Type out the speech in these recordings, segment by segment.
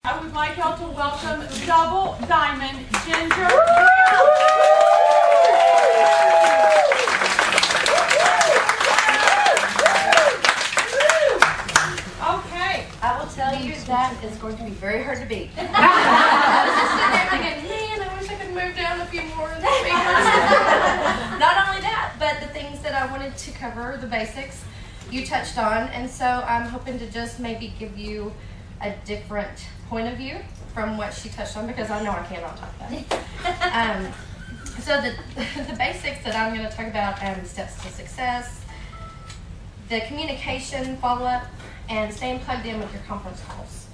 I would like y'all to welcome Double Diamond Ginger Grimm. Okay. I will tell you that is going to be very hard to beat. I was just sitting there thinking, man, I wish I could move down a few more in the speakers. Not only that, but the things that I wanted to cover, the basics, you touched on, and so I'm hoping to just maybe give you a different point of view from what she touched on, because I know I cannot talk that. So the basics that I'm going to talk about, steps to success, the communication, follow-up, and staying plugged in with your conference calls.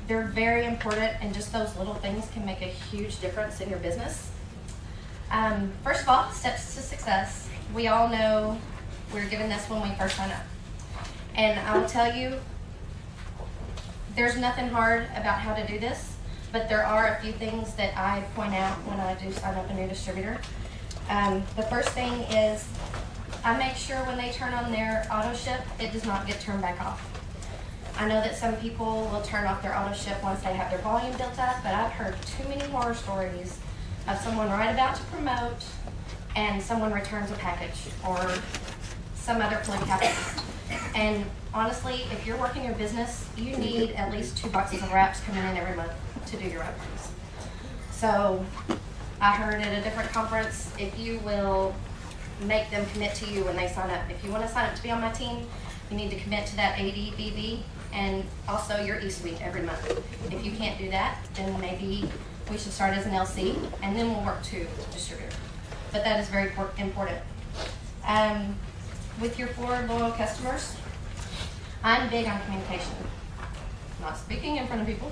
They're very important, and just those little things can make a huge difference in your business. First of all, steps to success. We all know we're given this when we first sign up. And I will tell you, there's nothing hard about how to do this, but there are a few things that I point out when I do sign up a new distributor. The first thing is I make sure when they turn on their auto ship, it does not get turned back off. I know that some people will turn off their auto ship once they have their volume built up, but I've heard too many horror stories of someone right about to promote and someone returns a package or some other fluke happens. And honestly, if you're working your business, you need at least 2 boxes of wraps coming in every month to do your openings. So I heard at a different conference, if you will make them commit to you when they sign up. If you want to sign up to be on my team, you need to commit to that AD, BB, and also your E-suite every month. If you can't do that, then maybe we should start as an LC, and then we'll work to distributor. But that is very important. With your 4 loyal customers, I'm big on communication. Not speaking in front of people,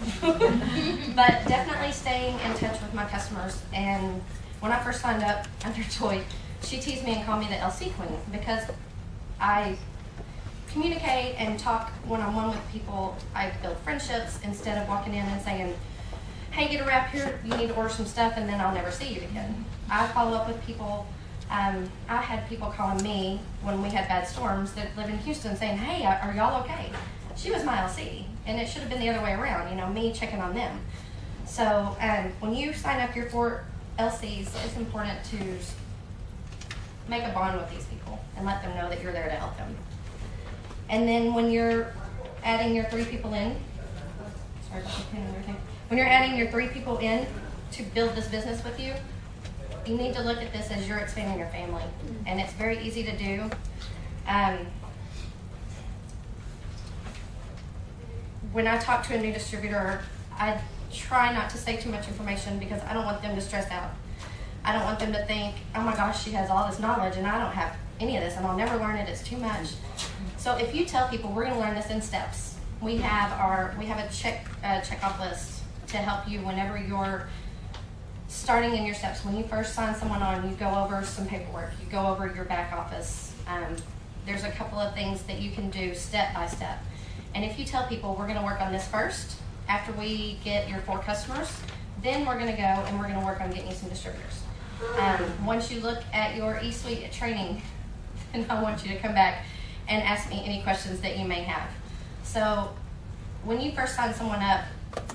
but definitely staying in touch with my customers. And when I first signed up under Joy, she teased me and called me the LC Queen because I communicate and talk one-on-one with people. I build friendships instead of walking in and saying, hey, get a wrap here, you need to order some stuff, and then I'll never see you again. I follow up with people. I had people calling me when we had bad storms that live in Houston saying, hey, are y'all okay? She was my LC, and it should have been the other way around, you know, me checking on them. So when you sign up your 4 LCs, it's important to make a bond with these people and let them know that you're there to help them. And then when you're adding your 3 people in, when you're adding your 3 people in to build this business with you, you need to look at this as you're expanding your family, and it's very easy to do. When I talk to a new distributor, I try not to say too much information because I don't want them to stress out. I don't want them to think, oh my gosh, she has all this knowledge and I don't have any of this and I'll never learn it, it's too much. So if you tell people we're going to learn this in steps, we have a check-off list to help you whenever you're starting in your steps. When you first sign someone on, you go over some paperwork, you go over your back office. There's a couple of things that you can do step by step. And if you tell people we're going to work on this first, after we get your 4 customers, then we're going to go and we're going to work on getting you some distributors. Once you look at your E-suite training, then I want you to come back and ask me any questions that you may have. So when you first sign someone up,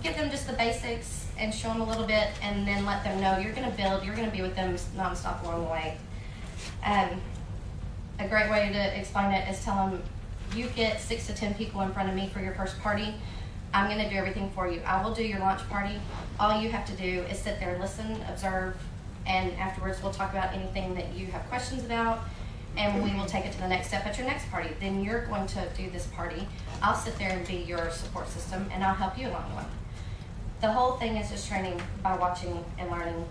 give them just the basics and show them a little bit, and then let them know you're going to build, you're going to be with them nonstop along the way. A great way to explain it is tell them, you get 6 to 10 people in front of me for your first party. I'm going to do everything for you. I will do your launch party. All you have to do is sit there, listen, observe, and afterwards we'll talk about anything that you have questions about, and we will take it to the next step at your next party. Then you're going to do this party. I'll sit there and be your support system, and I'll help you along the way. The whole thing is just training by watching and learning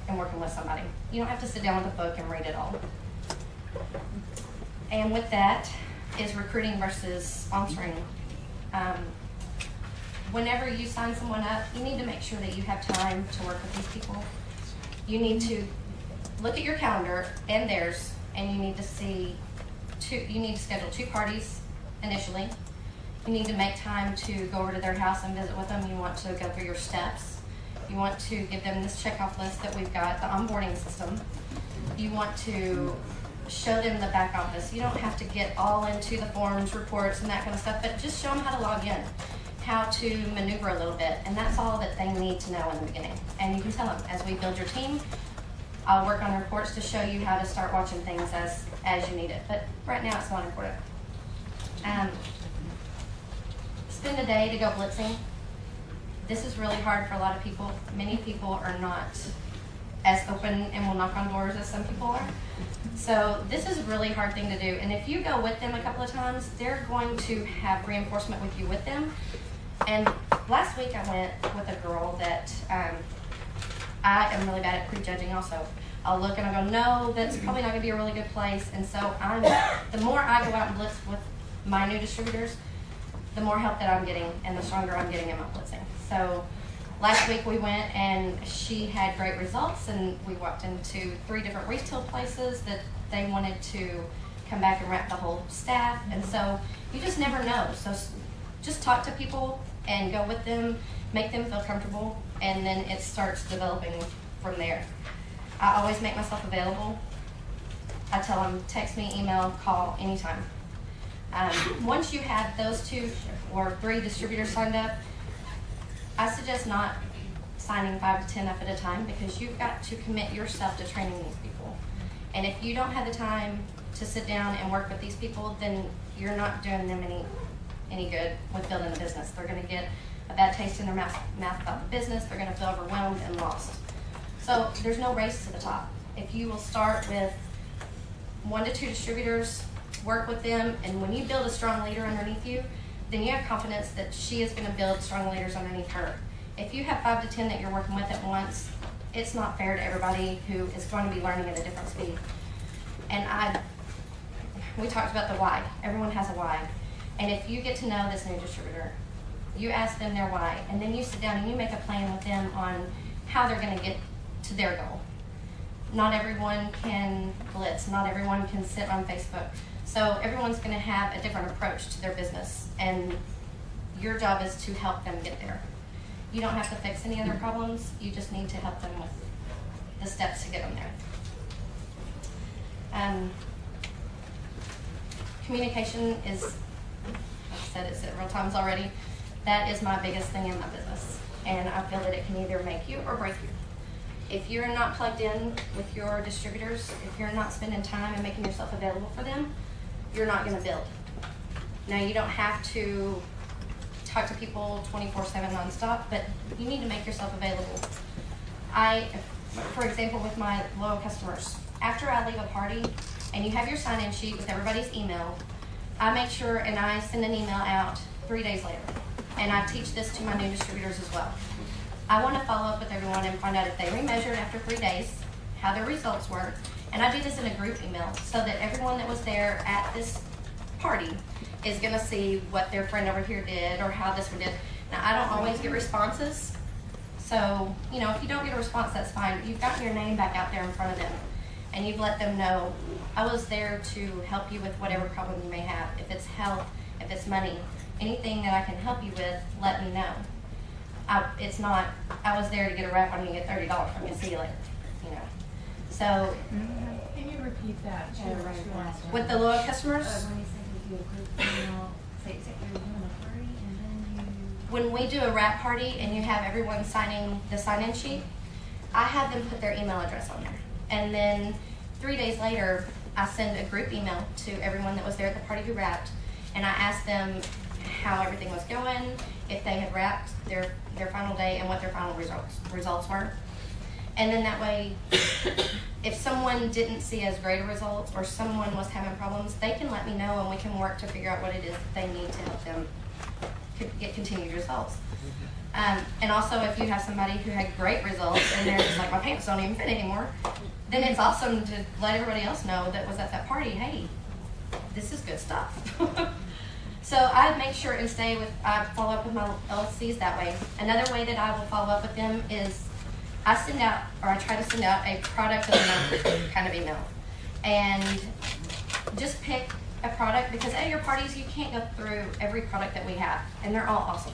and working with somebody. You don't have to sit down with a book and read it all. And with that is recruiting versus sponsoring. Whenever you sign someone up, you need to make sure that you have time to work with these people. You need to look at your calendar and theirs, and you need to schedule 2 parties initially. You need to make time to go over to their house and visit with them. You want to go through your steps. You want to give them this checkoff list that we've got, the onboarding system. You want to show them the back office. You don't have to get all into the forms, reports, and that kind of stuff, but just show them how to log in. how to maneuver a little bit, and that's all that they need to know in the beginning. And you can tell them, as we build your team, I'll work on reports to show you how to start watching things as you need it. But right now, it's not important. Spend a day to go blitzing. This is really hard for a lot of people. Many people are not as open and will knock on doors as some people are. So this is a really hard thing to do. And if you go with them a couple of times, they're going to have reinforcement with you with them. And last week I went with a girl that I am really bad at prejudging also. I'll look and I'll go, no, that's probably not going to be a really good place. And so the more I go out and blitz with my new distributors, the more help that I'm getting and the stronger I'm getting in my blitzing. So last week we went and she had great results, and we walked into 3 different retail places that they wanted to come back and wrap the whole staff. And so you just never know. So just talk to people and go with them, make them feel comfortable, and then it starts developing from there. I always make myself available. I tell them, text me, email, call, anytime. Once you have those 2 or 3 distributors signed up, I suggest not signing 5 to 10 up at a time, because you've got to commit yourself to training these people. And if you don't have the time to sit down and work with these people, then you're not doing them any good with building a business. They're going to get a bad taste in their mouth about the business. They're going to feel overwhelmed and lost. So there's no race to the top. If you will start with 1 to 2 distributors, work with them, and when you build a strong leader underneath you, then you have confidence that she is going to build strong leaders underneath her. If you have 5 to 10 that you're working with at once, it's not fair to everybody who is going to be learning at a different speed. And we talked about the why. Everyone has a why. And if you get to know this new distributor, you ask them their why, and then you sit down and you make a plan with them on how they're going to get to their goal. Not everyone can blitz. Not everyone can sit on Facebook. So everyone's going to have a different approach to their business, and your job is to help them get there. You don't have to fix any of their problems. You just need to help them with the steps to get them there. Communication is, I've said it several times already, that is my biggest thing in my business. And I feel that it can either make you or break you. If you're not plugged in with your distributors, if you're not spending time and making yourself available for them, you're not going to build. Now, you don't have to talk to people 24/7 nonstop, but you need to make yourself available. For example, with my loyal customers, after I leave a party and you have your sign-in sheet with everybody's email, I make sure and I send an email out 3 days later. And I teach this to my new distributors as well. I want to follow up with everyone and find out if they remeasured after 3 days, how their results were. And I do this in a group email so that everyone that was there at this party is going to see what their friend over here did or how this one did. Now, I don't always get responses. So, you know, if you don't get a response, that's fine. You've gotten your name back out there in front of them, and you've let them know, I was there to help you with whatever problem you may have. If it's health, if it's money, anything that I can help you with, let me know. It's not, I was there to get a wrap on you and get $30 from you, see you later, you know. So, Can you repeat that? with the loyal customers, When you said you do a group email, say you're doing a party, and then when we do a wrap party and you have everyone signing the sign-in sheet, I have them put their email address on there. And then 3 days later, I send a group email to everyone that was there at the party who wrapped, and I ask them how everything was going, if they had wrapped their final day, and what their final results were. And then that way, if someone didn't see as great a result or someone was having problems, they can let me know and we can work to figure out what it is that they need to help them get continued results. And also, if you have somebody who had great results and they're just like, my pants don't even fit anymore, then it's awesome to let everybody else know that was at that party, hey, this is good stuff. So I make sure and I follow up with my LLCs that way. Another way that I will follow up with them is I try to send out a product of the month kind of email. And just pick a product, because at your parties, you can't go through every product that we have, and they're all awesome.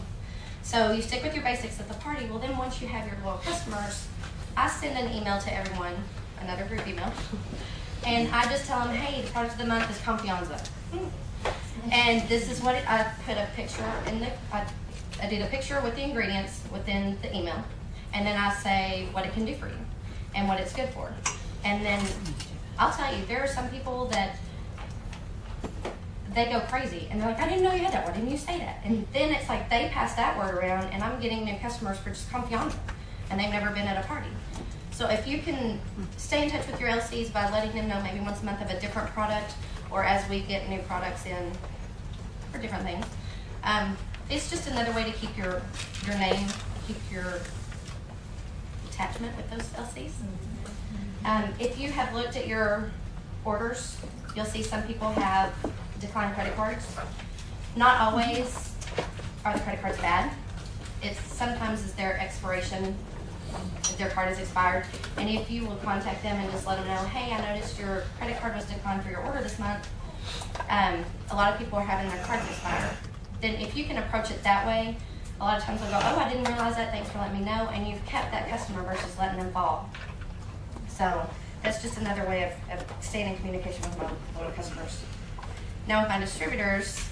So you stick with your basics at the party. Well, then once you have your loyal customers, I send an email to everyone, another group email, and I just tell them, hey, the product of the month is Confianza. And this is what I put a picture in I do the picture with the ingredients within the email, and then I say what it can do for you and what it's good for. And then I'll tell you, there are some people that they go crazy and they're like, I didn't know you had that. Why didn't you say that? And then it's like they pass that word around, and I'm getting new customers for just confianza, and they've never been at a party. So if you can stay in touch with your LCs by letting them know maybe once a month of a different product, or as we get new products in for different things, it's just another way to keep your name, keep your attachment with those LCs. If you have looked at your orders, you'll see some people have declined credit cards. Not always are the credit cards bad. It's sometimes is their expiration, if their card is expired. And if you will contact them and just let them know, hey, I noticed your credit card was declined for your order this month. A lot of people are having their cards expire. Then if you can approach it that way, a lot of times they'll go, oh, I didn't realize that, thanks for letting me know, and you've kept that customer versus letting them fall. So that's just another way of staying in communication with my loyal customers. Now with my distributors,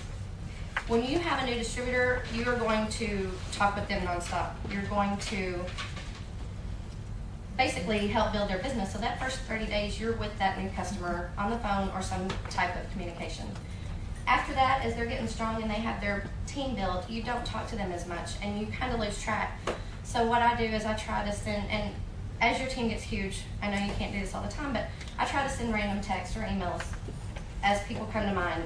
when you have a new distributor, you are going to talk with them nonstop. You're going to basically help build their business. So that first 30 days, you're with that new customer on the phone or some type of communication. After that, as they're getting strong and they have their team built, you don't talk to them as much and you kind of lose track. So what I do is I try to send, and as your team gets huge, I know you can't do this all the time, but I try to send random texts or emails as people come to mind.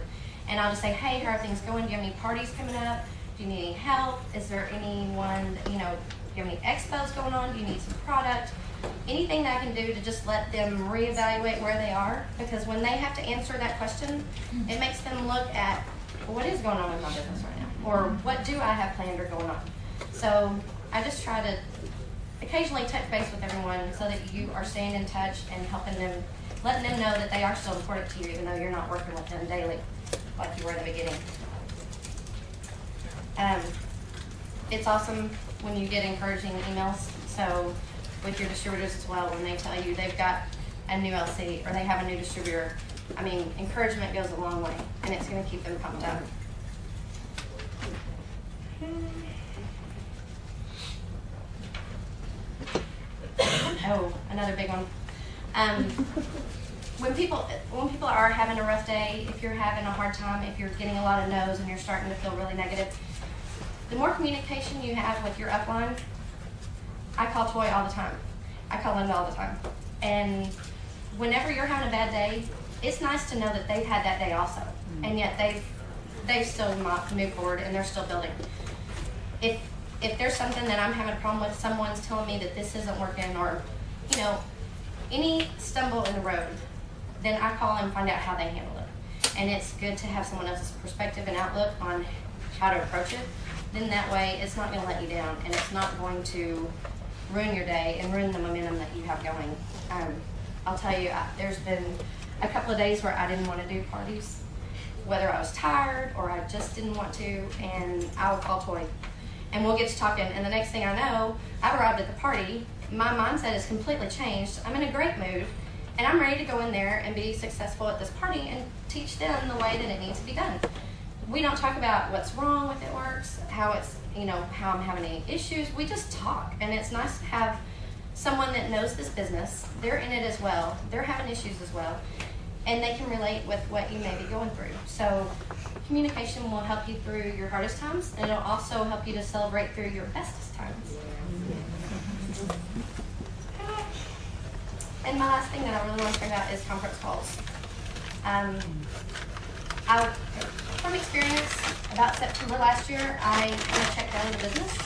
And I'll just say, hey, how are things going? Do you have any parties coming up? Do you need any help? Is there anyone, do you have any expos going on? Do you need some product? Anything that I can do to just let them reevaluate where they are, because when they have to answer that question, it makes them look at, well, what is going on with my business right now? Or what do I have planned or going on? So I just try to occasionally touch base with everyone so that you are staying in touch and helping them, letting them know that they are still important to you even though you're not working with them daily like you were at the beginning. It's awesome when you get encouraging emails. So with your distributors as well, when they tell you they've got a new LC or they have a new distributor, I mean, encouragement goes a long way, and it's going to keep them pumped up. Oh, another big one. When people are having a rough day, if you're having a hard time, if you're getting a lot of no's and you're starting to feel really negative, the more communication you have with your upline, I call Toy all the time. I call Linda all the time. And whenever you're having a bad day, it's nice to know that they've had that day also. And yet they've still moved forward and they're still building. If there's something that I'm having a problem with, someone's telling me that this isn't working, or any stumble in the road, then I call and find out how they handle it. And it's good to have someone else's perspective and outlook on how to approach it. Then that way it's not going to let you down, and it's not going to ruin your day and ruin the momentum that you have going. I'll tell you, there's been a couple of days where I didn't want to do parties, whether I was tired or I just didn't want to, and I will call Toy. And we'll get to talking, and the next thing I know, I've arrived at the party, my mindset is completely changed, I'm in a great mood, and I'm ready to go in there and be successful at this party and teach them the way that it needs to be done. We don't talk about what's wrong with it works, how it's, how I'm having any issues. We just talk, and it's nice to have someone that knows this business. They're in it as well. They're having issues as well, and they can relate with what you may be going through. So communication will help you through your hardest times, and it'll also help you to celebrate through your bestest times. And my last thing that I really want to talk about is conference calls. From experience, about September last year, I kind of checked out of the business,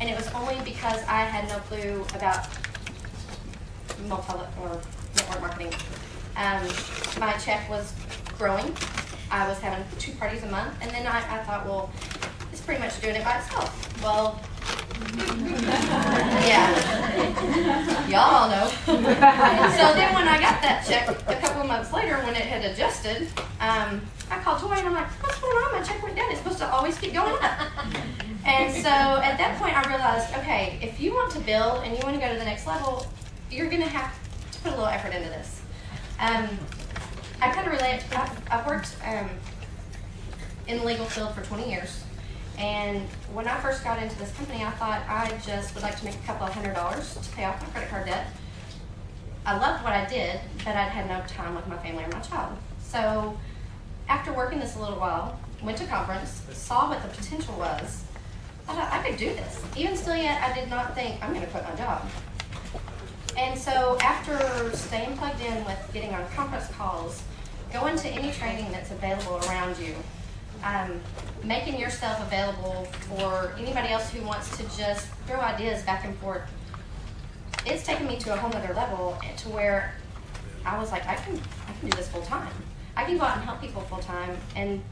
and it was only because I had no clue about multi-level or network marketing. My check was growing. I was having 2 parties a month, and then I thought, well, it's pretty much doing it by itself. Well, yeah, y'all all know. So then when I got that check a couple of months later, when it had adjusted, I called Toy and I'm like, what's going on? My check went down. It's supposed to always keep going up. And so at that point I realized, okay, if you want to build and you want to go to the next level, you're going to have to put a little effort into this. I kind of relate. I've worked in the legal field for 20 years. And when I first got into this company, I thought I just would like to make a couple of $100 to pay off my credit card debt. I loved what I did, but I'd had no time with my family or my child. So after working this a little while, went to conference, saw what the potential was. I thought I could do this. Even still yet, I did not think I'm going to quit my job. And so after staying plugged in with getting on conference calls, going to any training that's available around you, making yourself available for anybody else who wants to just throw ideas back and forth, it's taken me to a whole other level to where I was like, I can do this full time. I can go out and help people full time. And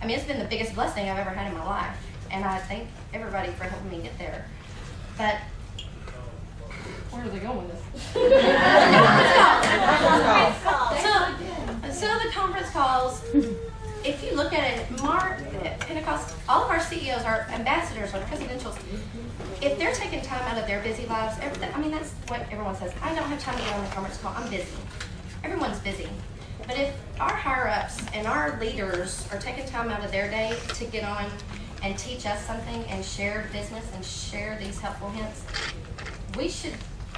I mean, it's been the biggest blessing I've ever had in my life. And I thank everybody for helping me get there. But where are they going with this? So the conference calls, if you look at it, Pentecost, all of our CEOs, our ambassadors, our presidentials, if they're taking time out of their busy lives, I mean, that's what everyone says. I don't have time to get on the conference call. I'm busy. Everyone's busy. But if our higher-ups and our leaders are taking time out of their day to get on and teach us something and share business and share these helpful hints, we should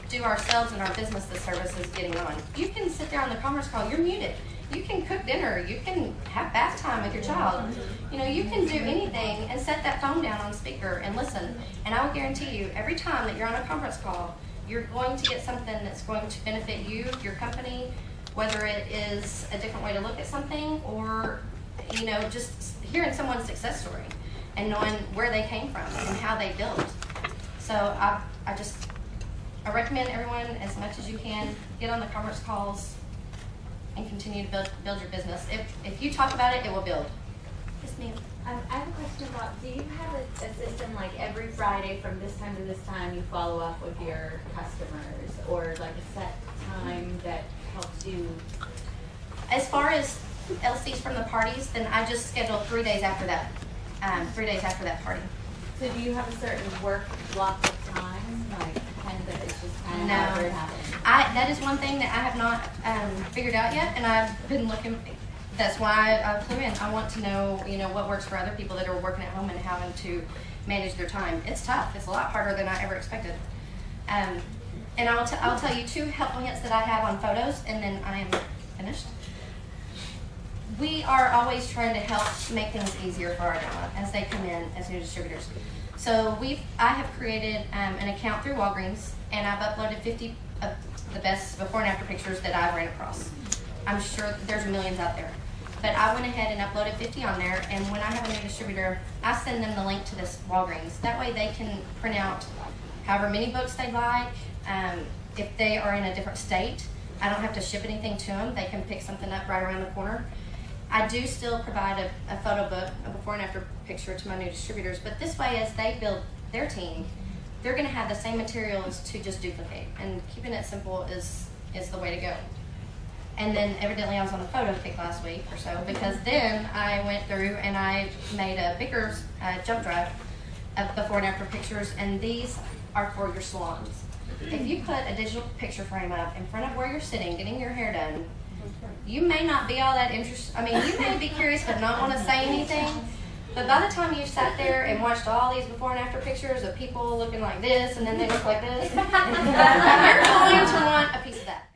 do ourselves and our business the service is getting on. You can sit there on the conference call, you're muted. You can cook dinner, you can have bath time with your child. You know, you can do anything and set that phone down on speaker and listen. And I will guarantee you, every time that you're on a conference call, you're going to get something that's going to benefit you, your company, whether it is a different way to look at something or, you know, just hearing someone's success story and knowing where they came from and how they built. So I recommend everyone, as much as you can, get on the conference calls and continue to build your business. If you talk about it, it will build. Yes, ma'am. I have a question about, do you have a system like every Friday from this time to this time you follow up with your customers, or like a set time that helps you? As far as LCs from the parties, then I just schedule 3 days after that. 3 days after that party. So do you have a certain work block of time, like kind of it's just kind of No. however it happens? That is one thing that I have not figured out yet, and I've been looking. That's why I flew in. I want to know, you know, what works for other people that are working at home and having to manage their time. It's tough. It's a lot harder than I ever expected. And I'll tell you 2 helpful hints that I have on photos, and then I am finished. We are always trying to help make things easier for our demo as they come in as new distributors. So I have created an account through Walgreens, and I've uploaded 50 of the best before and after pictures that I've ran across. I'm sure there's millions out there. But I went ahead and uploaded 50 on there, and when I have a new distributor, I send them the link to this Walgreens. That way they can print out however many books they like. If they are in a different state, I don't have to ship anything to them. They can pick something up right around the corner. I do still provide a photo book, a before and after picture to my new distributors, but this way as they build their team, they're going to have the same materials to just duplicate, and keeping it simple is the way to go. And then evidently I was on the photo kick last week or so, because then I went through and I made a bigger jump drive of before and after pictures, and these are for your salons. If you put a digital picture frame up in front of where you're sitting getting your hair done, you may not be all that interested. I mean, you may be curious but not want to say anything. But by the time you sat there and watched all these before and after pictures of people looking like this and then they look like this, you're going to want a piece of that.